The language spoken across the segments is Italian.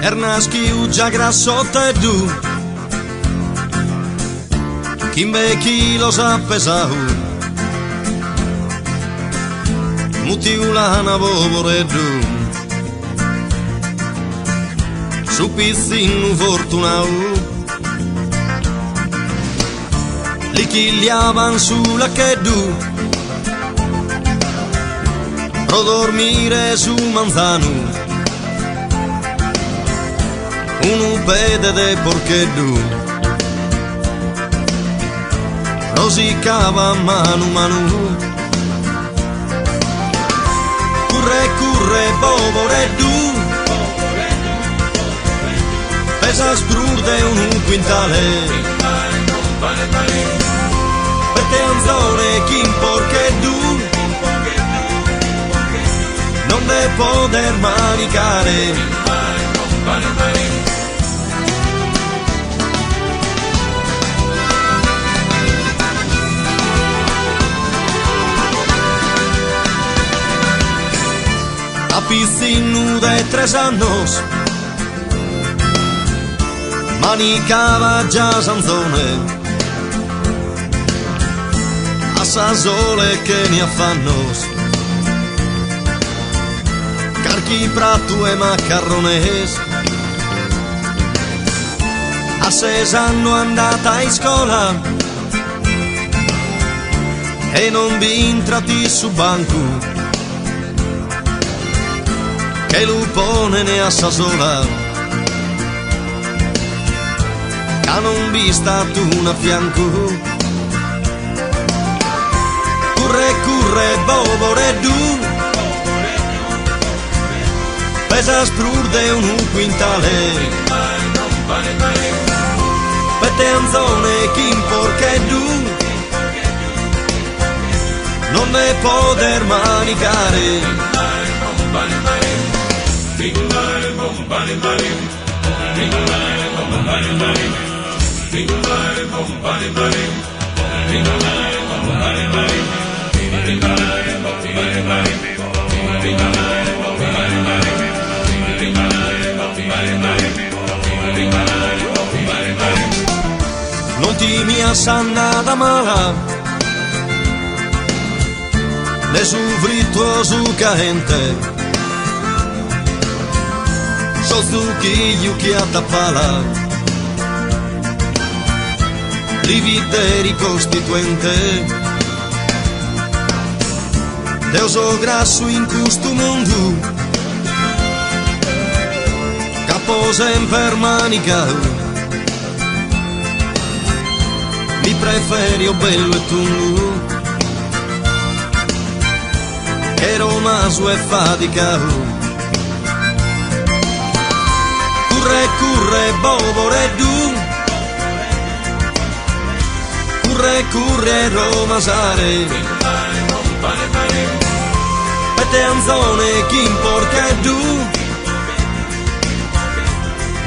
Ernaschi ugia grassotto e du Kimbe chi lo sa pesau Muti ulana vovore du Su pizzinu fortunau Li chigliavan sulla che du Pro dormire su manzanu Uno vede de porcheddu Rosicava manu manu Curre curre bovoreddu Pesa sbrurde un quintale Pette anzone chi porcheddu Non de poter maricare A piscinu de 3 años manicava già sanzone a sasole che ne affannos carchi prato e macarrones a 6 anni andata in scuola e non vi entrati su banco che lupone ne a sola che non vi stato una fianco curre curre bovoreddu pesa sprurde un quintale pette anzone chi porcheddu non ne poter manicare Non ti mi assannata mala le sufrito su caente Sostuchigliu chi attappala Rivideri costituente Deo so grasso in questo mondo Capo sempre manica Mi preferi o bello e tu Che romaso e fatica Curre curre bovoreddu Curre curre romasare Pette anzone chi porcheddu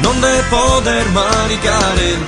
Non de poter maricare